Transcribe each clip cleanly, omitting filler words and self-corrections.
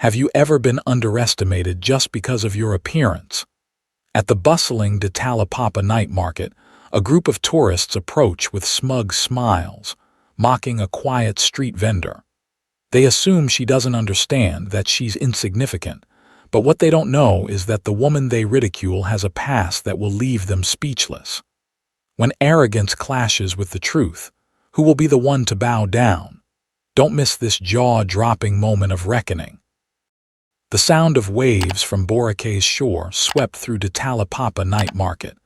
Have you ever been underestimated just because of your appearance? At the bustling de Talipapa night market, a group of tourists approach with smug smiles, mocking a quiet street vendor. They assume she doesn't understand that she's insignificant, but what they don't know is that the woman they ridicule has a past that will leave them speechless. When arrogance clashes with the truth, who will be the one to bow down? Don't miss this jaw-dropping moment of reckoning. The sound of waves from Boracay's shore swept through de Talipapa night market,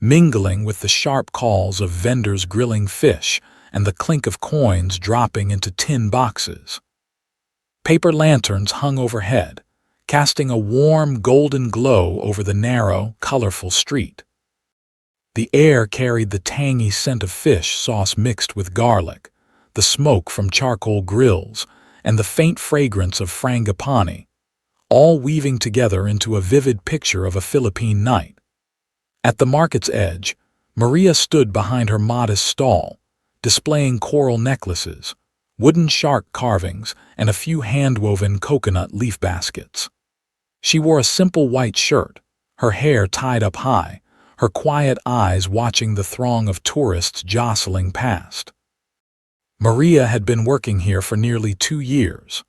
mingling with the sharp calls of vendors grilling fish and the clink of coins dropping into tin boxes. Paper lanterns hung overhead, casting a warm golden glow over the narrow, colorful street. The air carried the tangy scent of fish sauce mixed with garlic, the smoke from charcoal grills, and the faint fragrance of frangipani, all weaving together into a vivid picture of a Philippine night. At the market's edge, Maria stood behind her modest stall, displaying coral necklaces, wooden shark carvings, and a few hand-woven coconut leaf baskets. She wore a simple white shirt, her hair tied up high, her quiet eyes watching the throng of tourists jostling past. Maria had been working here for nearly 2 years.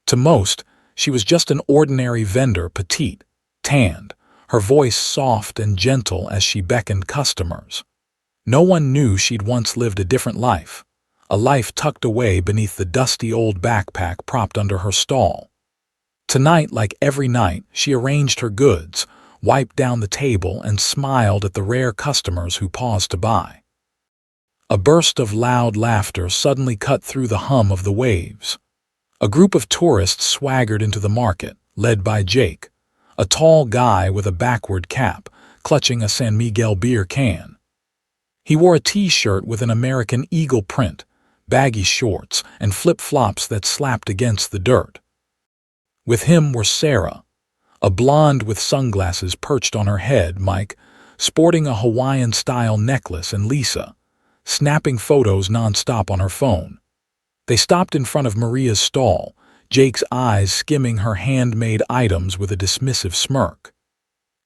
To most, she was just an ordinary vendor, petite, tanned, her voice soft and gentle as she beckoned customers. No one knew she'd once lived a different life, a life tucked away beneath the dusty old backpack propped under her stall. Tonight, like every night, she arranged her goods, wiped down the table, and smiled at the rare customers who paused to buy. A burst of loud laughter suddenly cut through the hum of the waves. A group of tourists swaggered into the market, led by Jake, a tall guy with a backward cap, clutching a San Miguel beer can. He wore a t-shirt with an American eagle print, baggy shorts, and flip-flops that slapped against the dirt. With him were Sarah, a blonde with sunglasses perched on her head, Mike, sporting a Hawaiian-style necklace, and Lisa, snapping photos non-stop on her phone. They stopped in front of Maria's stall, Jake's eyes skimming her handmade items with a dismissive smirk.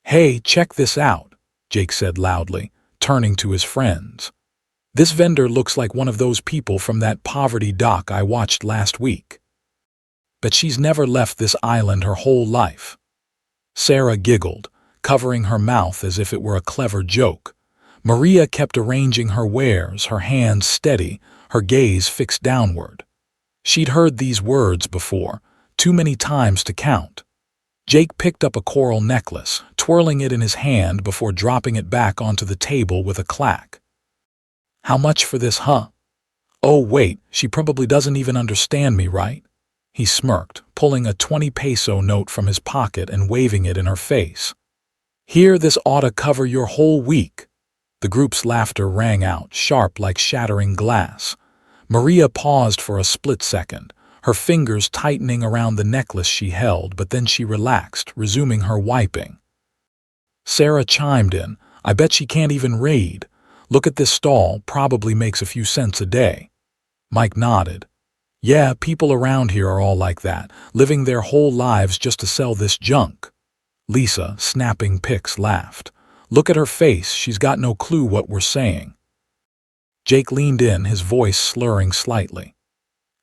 "Hey, check this out," Jake said loudly, turning to his friends. "This vendor looks like one of those people from that poverty doc I watched last week. But she's never left this island her whole life." Sarah giggled, covering her mouth as if it were a clever joke. Maria kept arranging her wares, her hands steady, her gaze fixed downward. She'd heard these words before, too many times to count. Jake picked up a coral necklace, twirling it in his hand before dropping it back onto the table with a clack. "How much for this, huh? Oh, wait, she probably doesn't even understand me, right?" He smirked, pulling a 20-peso note from his pocket and waving it in her face. "Here, this ought to cover your whole week." The group's laughter rang out, sharp like shattering glass. Maria paused for a split second, her fingers tightening around the necklace she held, but then she relaxed, resuming her wiping. Sarah chimed in, "I bet she can't even read. Look at this stall, probably makes a few cents a day." Mike nodded. "Yeah, people around here are all like that, living their whole lives just to sell this junk." Lisa, snapping pics, laughed. "Look at her face, she's got no clue what we're saying." Jake leaned in, his voice slurring slightly.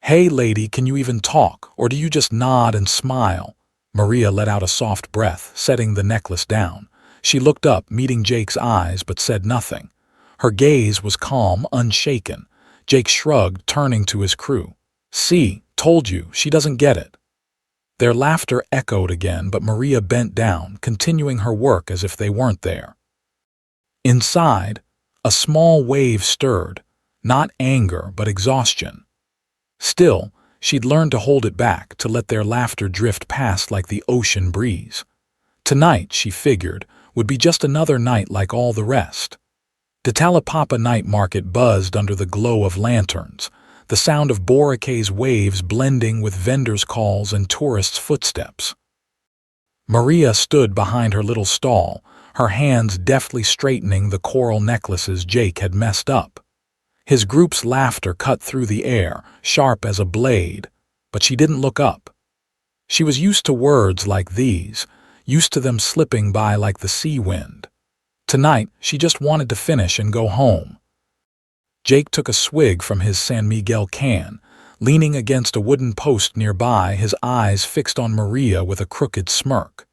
"Hey lady, can you even talk, or do you just nod and smile?" Maria let out a soft breath, setting the necklace down. She looked up, meeting Jake's eyes, but said nothing. Her gaze was calm, unshaken. Jake shrugged, turning to his crew. "See, told you, she doesn't get it." Their laughter echoed again, but Maria bent down, continuing her work as if they weren't there. Inside, a small wave stirred, not anger but exhaustion. Still, she'd learned to hold it back, to let their laughter drift past like the ocean breeze. Tonight, she figured, would be just another night like all the rest. De Talipapa night market buzzed under the glow of lanterns, the sound of Boracay's waves blending with vendors' calls and tourists' footsteps. Maria stood behind her little stall, her hands deftly straightening the coral necklaces Jake had messed up. His group's laughter cut through the air, sharp as a blade, but she didn't look up. She was used to words like these, used to them slipping by like the sea wind. Tonight, she just wanted to finish and go home. Jake took a swig from his San Miguel can, leaning against a wooden post nearby, his eyes fixed on Maria with a crooked smirk.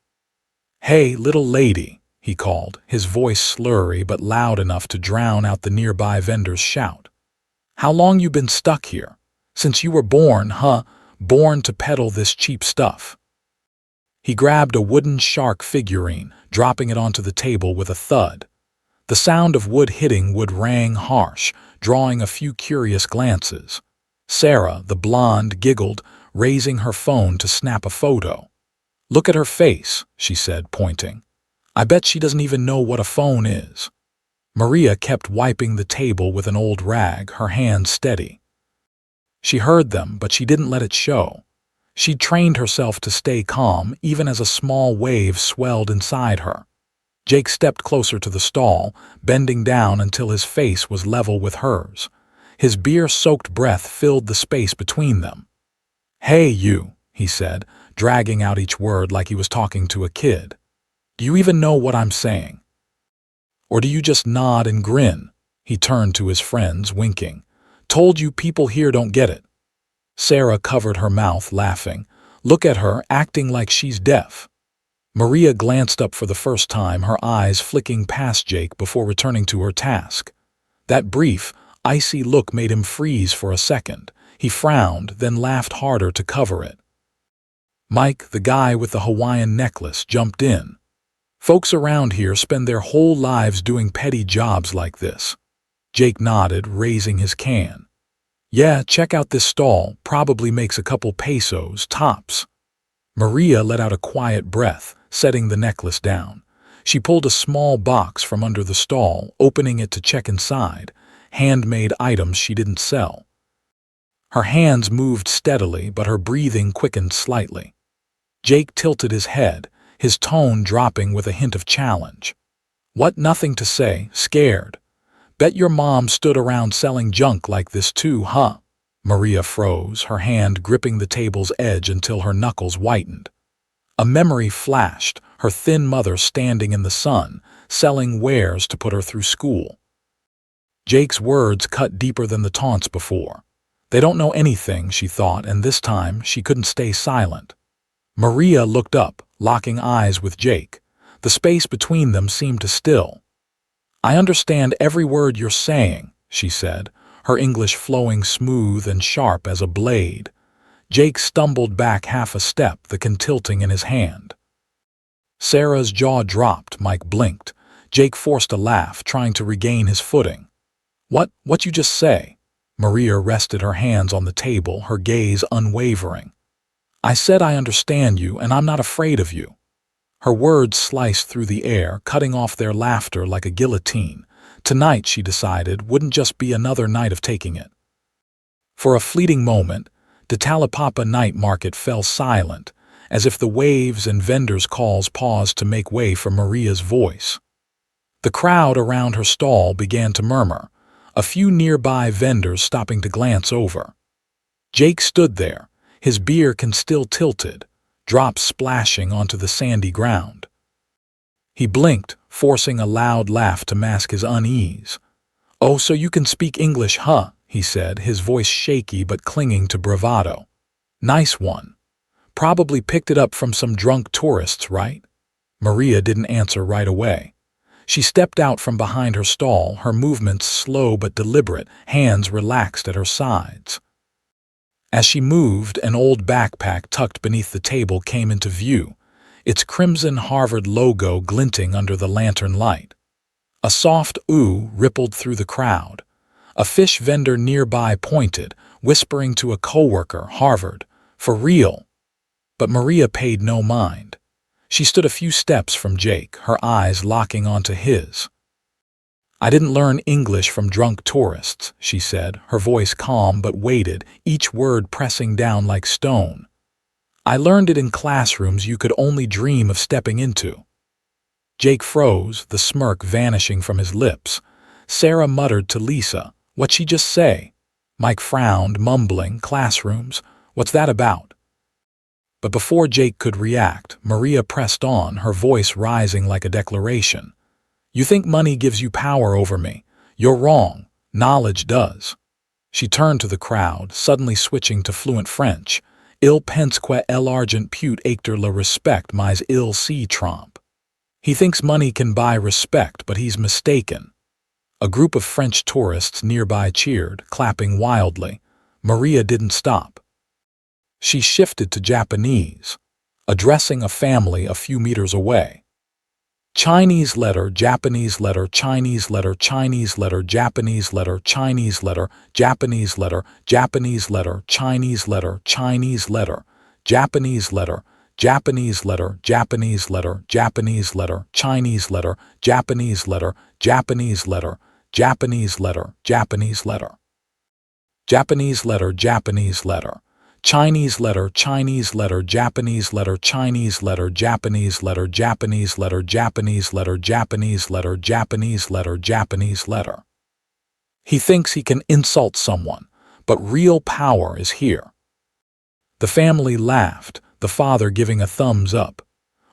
"Hey, little lady," he called, his voice slurry but loud enough to drown out the nearby vendor's shout. "How long you been stuck here? Since you were born, huh? Born to peddle this cheap stuff." He grabbed a wooden shark figurine, dropping it onto the table with a thud. The sound of wood hitting wood rang harsh, drawing a few curious glances. Sarah, the blonde, giggled, raising her phone to snap a photo. "Look at her face," she said, pointing. "I bet she doesn't even know what a phone is." Maria kept wiping the table with an old rag, her hands steady. She heard them, but she didn't let it show. She'd trained herself to stay calm, even as a small wave swelled inside her. Jake stepped closer to the stall, bending down until his face was level with hers. His beer-soaked breath filled the space between them. "Hey, you," he said, dragging out each word like he was talking to a kid. "Do you even know what I'm saying? Or do you just nod and grin?" He turned to his friends, winking. "Told you people here don't get it." Sarah covered her mouth, laughing. "Look at her, acting like she's deaf." Maria glanced up for the first time, her eyes flicking past Jake before returning to her task. That brief, icy look made him freeze for a second. He frowned, then laughed harder to cover it. Mike, the guy with the Hawaiian necklace, jumped in. "Folks around here spend their whole lives doing petty jobs like this." Jake nodded, raising his can. "Yeah, check out this stall, probably makes a couple pesos, tops." Maria let out a quiet breath, setting the necklace down. She pulled a small box from under the stall, opening it to check inside, handmade items she didn't sell. Her hands moved steadily, but her breathing quickened slightly. Jake tilted his head, his tone dropping with a hint of challenge. "What, nothing to say, scared? Bet your mom stood around selling junk like this too, huh?" Maria froze, her hand gripping the table's edge until her knuckles whitened. A memory flashed, her thin mother standing in the sun, selling wares to put her through school. Jake's words cut deeper than the taunts before. They don't know anything, she thought, and this time she couldn't stay silent. Maria looked up, locking eyes with Jake. The space between them seemed to still. "I understand every word you're saying," she said, her English flowing smooth and sharp as a blade. Jake stumbled back half a step, the can tilting in his hand. Sarah's jaw dropped, Mike blinked. Jake forced a laugh, trying to regain his footing. What you just say?" Maria rested her hands on the table, her gaze unwavering. "I said I understand you, and I'm not afraid of you." Her words sliced through the air, cutting off their laughter like a guillotine. Tonight, she decided, wouldn't just be another night of taking it. For a fleeting moment, the Talapapa night market fell silent, as if the waves and vendors' calls paused to make way for Maria's voice. The crowd around her stall began to murmur, a few nearby vendors stopping to glance over. Jake stood there, his beer can still tilted, drops splashing onto the sandy ground. He blinked, forcing a loud laugh to mask his unease. "Oh, so you can speak English, huh?" he said, his voice shaky but clinging to bravado. "Nice one. Probably picked it up from some drunk tourists, right?" Maria didn't answer right away. She stepped out from behind her stall, her movements slow but deliberate, hands relaxed at her sides. As she moved, an old backpack tucked beneath the table came into view, its crimson Harvard logo glinting under the lantern light. A soft ooh rippled through the crowd. A fish vendor nearby pointed, whispering to a coworker, "Harvard, for real." But Maria paid no mind. She stood a few steps from Jake, her eyes locking onto his. "I didn't learn English from drunk tourists," she said, her voice calm but weighted, each word pressing down like stone. "I learned it in classrooms you could only dream of stepping into." Jake froze, the smirk vanishing from his lips. Sarah muttered to Lisa, "What'd she just say?" Mike frowned, mumbling, "Classrooms? What's that about?" But before Jake could react, Maria pressed on, her voice rising like a declaration. You think money gives you power over me? You're wrong. Knowledge does. She turned to the crowd, suddenly switching to fluent French. Il pense que l'argent peut acter le respect, mais il se trompe. He thinks money can buy respect, but he's mistaken. A group of French tourists nearby cheered, clapping wildly. Maria didn't stop. She shifted to Japanese, addressing a family a few meters away. Chinese letter, Japanese letter, Chinese letter, Chinese letter, Japanese letter, Chinese letter, Japanese letter, Japanese letter, Chinese letter, Chinese letter, Japanese letter, Japanese letter, Japanese letter, Japanese letter, Chinese letter, Japanese letter, Japanese letter, Japanese letter, Japanese letter, Japanese letter, Japanese letter. Chinese letter, Chinese letter, Japanese letter, Chinese letter, Japanese letter, Japanese letter, Japanese letter, Japanese letter, Japanese letter, Japanese letter. He thinks he can insult someone, but real power is here. The family laughed, the father giving a thumbs up.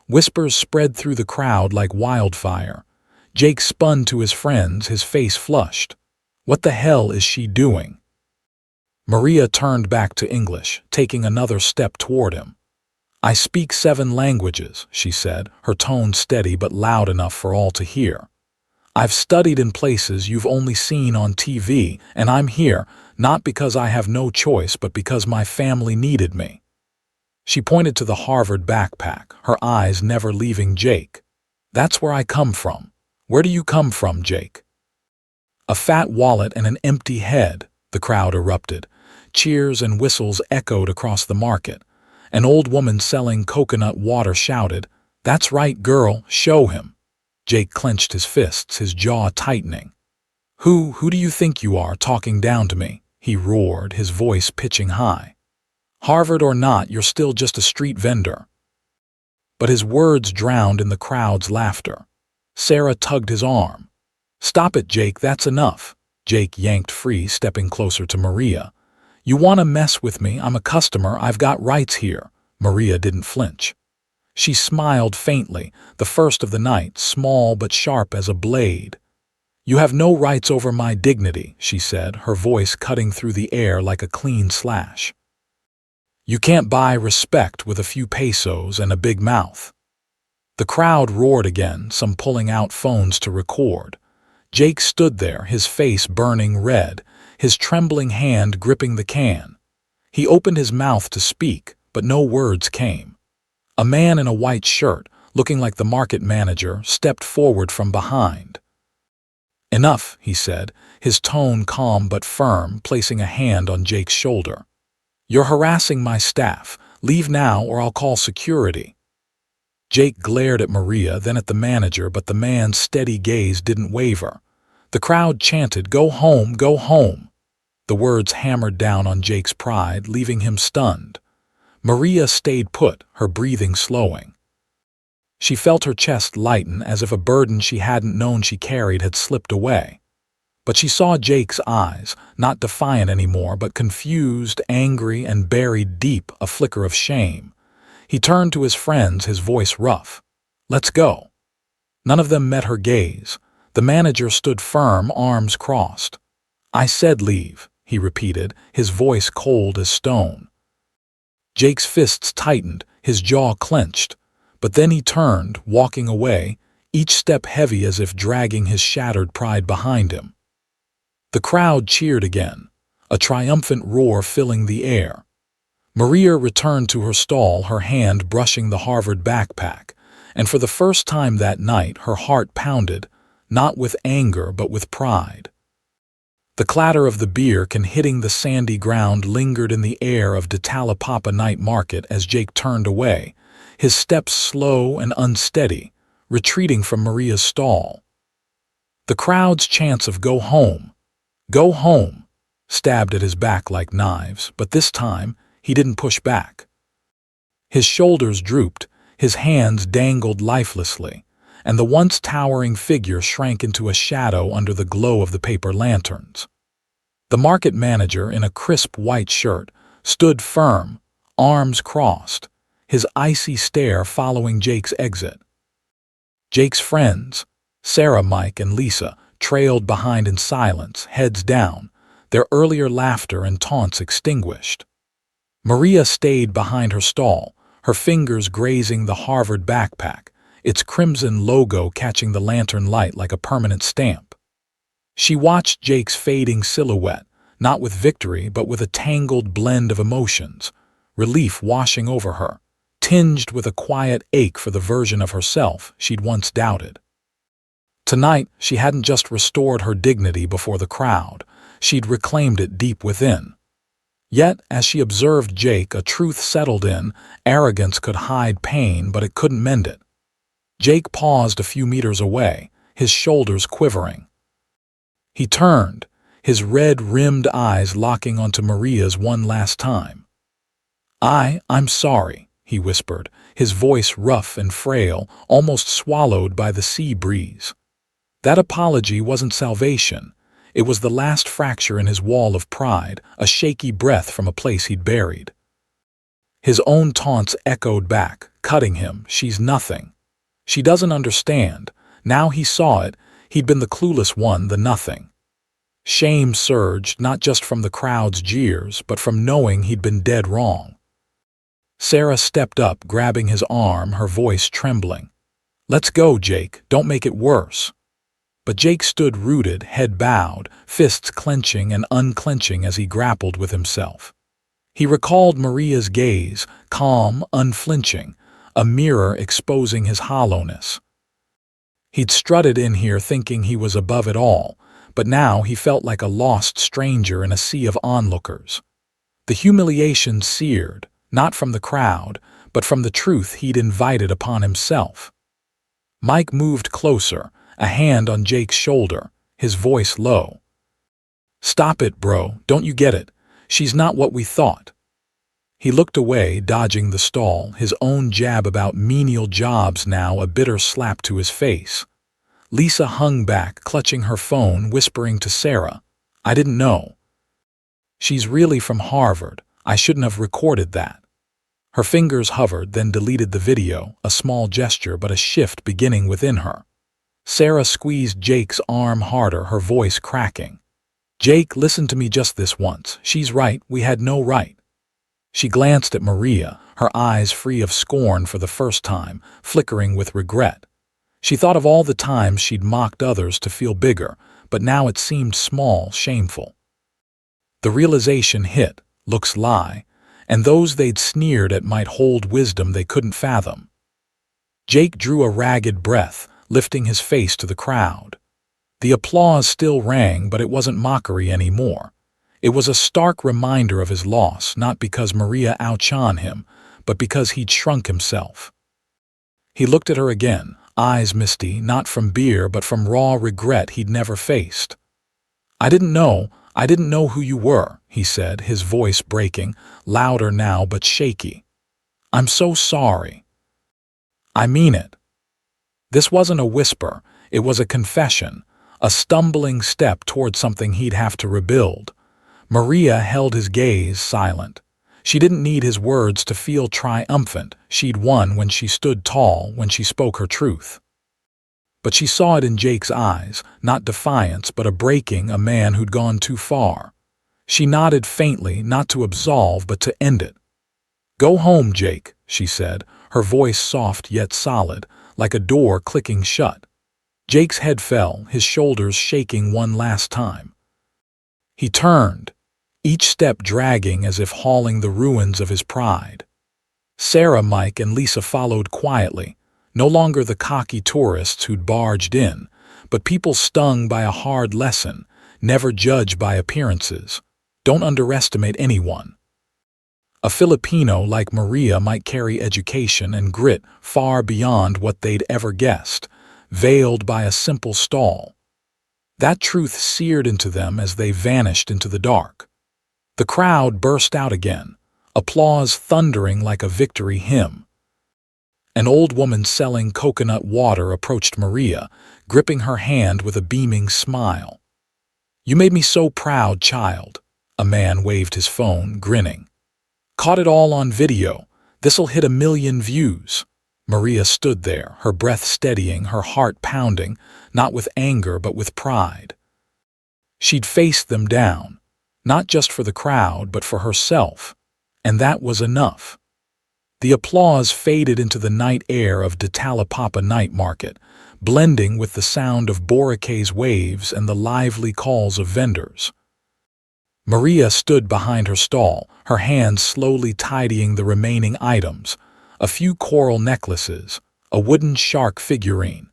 Whispers spread through the crowd like wildfire. Jake spun to his friends, his face flushed. What the hell is she doing? Maria turned back to English, taking another step toward him. I speak 7 languages, she said, her tone steady but loud enough for all to hear. I've studied in places you've only seen on TV, and I'm here, not because I have no choice, but because my family needed me. She pointed to the Harvard backpack, her eyes never leaving Jake. That's where I come from. Where do you come from, Jake? A fat wallet and an empty head, the crowd erupted. Cheers and whistles echoed across the market. An old woman selling coconut water shouted, That's right, girl, show him. Jake clenched his fists, his jaw tightening. Who do you think you are, talking down to me? He roared, his voice pitching high. Harvard or not, you're still just a street vendor. But his words drowned in the crowd's laughter. Sarah tugged his arm. Stop it, Jake, that's enough. Jake yanked free, stepping closer to Maria. You want to mess with me? I'm a customer. I've got rights here. Maria didn't flinch. She smiled faintly, the first of the night, small but sharp as a blade. You have no rights over my dignity, she said, her voice cutting through the air like a clean slash. You can't buy respect with a few pesos and a big mouth. The crowd roared again, some pulling out phones to record. Jake stood there, his face burning red, his trembling hand gripping the can. He opened his mouth to speak, but no words came. A man in a white shirt, looking like the market manager, stepped forward from behind. Enough, he said, his tone calm but firm, placing a hand on Jake's shoulder. You're harassing my staff. Leave now or I'll call security. Jake glared at Maria, then at the manager, but the man's steady gaze didn't waver. The crowd chanted, Go home, go home. The words hammered down on Jake's pride, leaving him stunned. Maria stayed put, her breathing slowing. She felt her chest lighten as if a burden she hadn't known she carried had slipped away. But she saw Jake's eyes, not defiant anymore, but confused, angry, and buried deep, a flicker of shame. He turned to his friends, his voice rough. Let's go. None of them met her gaze. The manager stood firm, arms crossed. I said leave, he repeated, his voice cold as stone. Jake's fists tightened, his jaw clenched. But then he turned, walking away, each step heavy as if dragging his shattered pride behind him. The crowd cheered again, a triumphant roar filling the air. Maria returned to her stall, her hand brushing the Harvard backpack, and for the first time that night her heart pounded, not with anger but with pride. The clatter of the beer can hitting the sandy ground lingered in the air of Ditalapapa night market as Jake turned away, his steps slow and unsteady, retreating from Maria's stall. The crowd's chants of go home, stabbed at his back like knives, but this time he didn't push back. His shoulders drooped, his hands dangled lifelessly, and the once towering figure shrank into a shadow under the glow of the paper lanterns. The market manager, in a crisp white shirt, stood firm, arms crossed, his icy stare following Jake's exit. Jake's friends, Sarah, Mike, and Lisa, trailed behind in silence, heads down, their earlier laughter and taunts extinguished. Maria stayed behind her stall, her fingers grazing the Harvard backpack, its crimson logo catching the lantern light like a permanent stamp. She watched Jake's fading silhouette, not with victory but with a tangled blend of emotions, relief washing over her, tinged with a quiet ache for the version of herself she'd once doubted. Tonight, she hadn't just restored her dignity before the crowd, she'd reclaimed it deep within. Yet, as she observed Jake, a truth settled in. Arrogance could hide pain, but it couldn't mend it. Jake paused a few meters away, his shoulders quivering. He turned, his red-rimmed eyes locking onto Maria's one last time. I'm sorry," he whispered, his voice rough and frail, almost swallowed by the sea breeze. That apology wasn't salvation. It was the last fracture in his wall of pride, a shaky breath from a place he'd buried. His own taunts echoed back, cutting him. "She's nothing. She doesn't understand." Now he saw it. He'd been the clueless one, the nothing. Shame surged, not just from the crowd's jeers, but from knowing he'd been dead wrong. Sarah stepped up, grabbing his arm, her voice trembling. "Let's go, Jake. Don't make it worse." But Jake stood rooted, head bowed, fists clenching and unclenching as he grappled with himself. He recalled Maria's gaze, calm, unflinching, a mirror exposing his hollowness. He'd strutted in here thinking he was above it all, but now he felt like a lost stranger in a sea of onlookers. The humiliation seared, not from the crowd, but from the truth he'd invited upon himself. Mike moved closer, a hand on Jake's shoulder, his voice low. "Stop it, bro. Don't you get it? She's not what we thought." He looked away, dodging the stall, his own jab about menial jobs now a bitter slap to his face. Lisa hung back, clutching her phone, whispering to Sarah, "I didn't know. She's really from Harvard. I shouldn't have recorded that." Her fingers hovered, then deleted the video, a small gesture but a shift beginning within her. Sarah squeezed Jake's arm harder, her voice cracking. "Jake, listen to me just this once. She's right. We had no right." She glanced at Maria, her eyes free of scorn for the first time, flickering with regret. She thought of all the times she'd mocked others to feel bigger, but now it seemed small, shameful. The realization hit, looks lie, and those they'd sneered at might hold wisdom they couldn't fathom. Jake drew a ragged breath, lifting his face to the crowd. The applause still rang, but it wasn't mockery anymore. It was a stark reminder of his loss, not because Maria outshone him, but because he'd shrunk himself. He looked at her again, eyes misty, not from beer but from raw regret he'd never faced. I didn't know who you were," he said, his voice breaking, louder now but shaky. "I'm so sorry. I mean it." This wasn't a whisper, it was a confession, a stumbling step toward something he'd have to rebuild. Maria held his gaze, silent. She didn't need his words to feel triumphant. She'd won when she stood tall, when she spoke her truth. But she saw it in Jake's eyes, not defiance, but a breaking, a man who'd gone too far. She nodded faintly, not to absolve, but to end it. "Go home, Jake," she said, her voice soft yet solid, like a door clicking shut. Jake's head fell, his shoulders shaking one last time. He turned, each step dragging as if hauling the ruins of his pride. Sarah, Mike, and Lisa followed quietly, no longer the cocky tourists who'd barged in, but people stung by a hard lesson, never judge by appearances. Don't underestimate anyone. A Filipino like Maria might carry education and grit far beyond what they'd ever guessed, veiled by a simple stall. That truth seared into them as they vanished into the dark. The crowd burst out again, applause thundering like a victory hymn. An old woman selling coconut water approached Maria, gripping her hand with a beaming smile. "You made me so proud, child." A man waved his phone, grinning. "Caught it all on video. This'll hit 1 million views. Maria stood there, her breath steadying, her heart pounding, not with anger but with pride. She'd faced them down, not just for the crowd but for herself, and that was enough. The applause faded into the night air of Ditalapapa night market, blending with the sound of Boracay's waves and the lively calls of vendors. Maria stood behind her stall, her hands slowly tidying the remaining items, a few coral necklaces, a wooden shark figurine.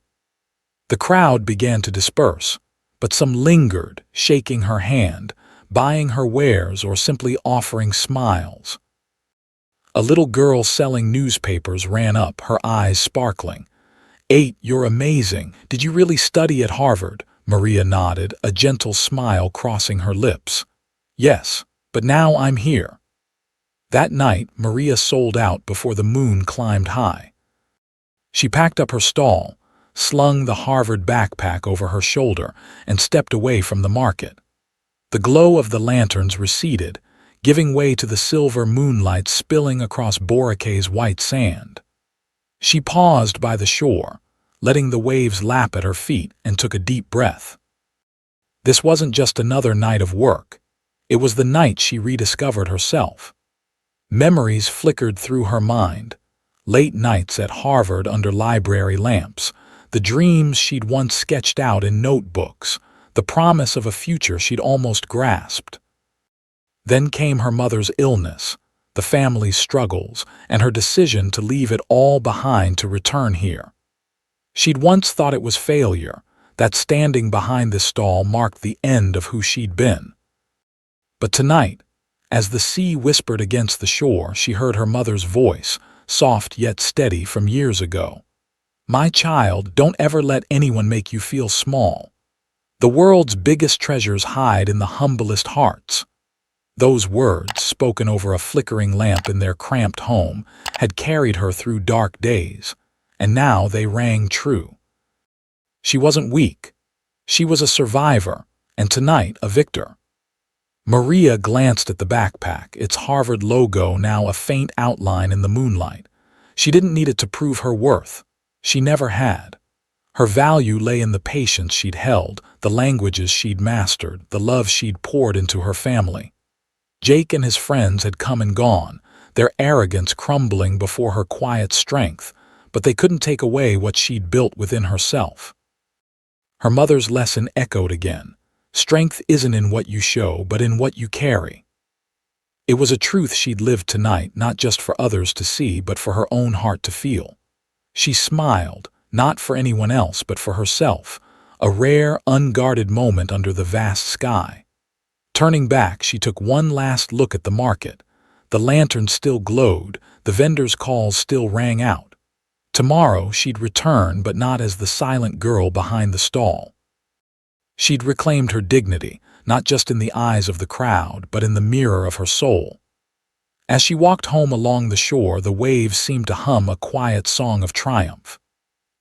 The crowd began to disperse, but some lingered, shaking her hand, buying her wares or simply offering smiles. A little girl selling newspapers ran up, her eyes sparkling. You're amazing. Did you really study at Harvard?" Maria nodded, a gentle smile crossing her lips. "Yes, but now I'm here." That night, Maria sold out before the moon climbed high. She packed up her stall, slung the Harvard backpack over her shoulder, and stepped away from the market. The glow of the lanterns receded, giving way to the silver moonlight spilling across Boracay's white sand. She paused by the shore, letting the waves lap at her feet, and took a deep breath. This wasn't just another night of work. It was the night she rediscovered herself. Memories flickered through her mind, late nights at Harvard under library lamps, the dreams she'd once sketched out in notebooks, the promise of a future she'd almost grasped. Then came her mother's illness, the family's struggles, and her decision to leave it all behind to return here. She'd once thought it was failure, that standing behind this stall marked the end of who she'd been. But tonight, as the sea whispered against the shore, she heard her mother's voice, soft yet steady from years ago. "My child, don't ever let anyone make you feel small. The world's biggest treasures hide in the humblest hearts." Those words, spoken over a flickering lamp in their cramped home, had carried her through dark days, and now they rang true. She wasn't weak. She was a survivor, and tonight a victor. Maria glanced at the backpack, its Harvard logo now a faint outline in the moonlight. She didn't need it to prove her worth. She never had. Her value lay in the patience she'd held, the languages she'd mastered, the love she'd poured into her family. Jake and his friends had come and gone, their arrogance crumbling before her quiet strength, but they couldn't take away what she'd built within herself. Her mother's lesson echoed again. Strength isn't in what you show, but in what you carry. It was a truth she'd lived tonight, not just for others to see, but for her own heart to feel. She smiled, not for anyone else, but for herself, a rare, unguarded moment under the vast sky. Turning back, she took one last look at the market. The lantern still glowed, the vendors' calls still rang out. Tomorrow she'd return, but not as the silent girl behind the stall. She'd reclaimed her dignity, not just in the eyes of the crowd, but in the mirror of her soul. As she walked home along the shore, the waves seemed to hum a quiet song of triumph.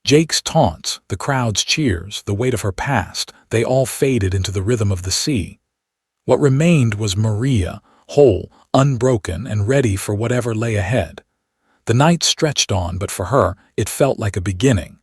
Jake's taunts, the crowd's cheers, the weight of her past, they all faded into the rhythm of the sea. What remained was Maria, whole, unbroken, and ready for whatever lay ahead. The night stretched on, but for her, it felt like a beginning.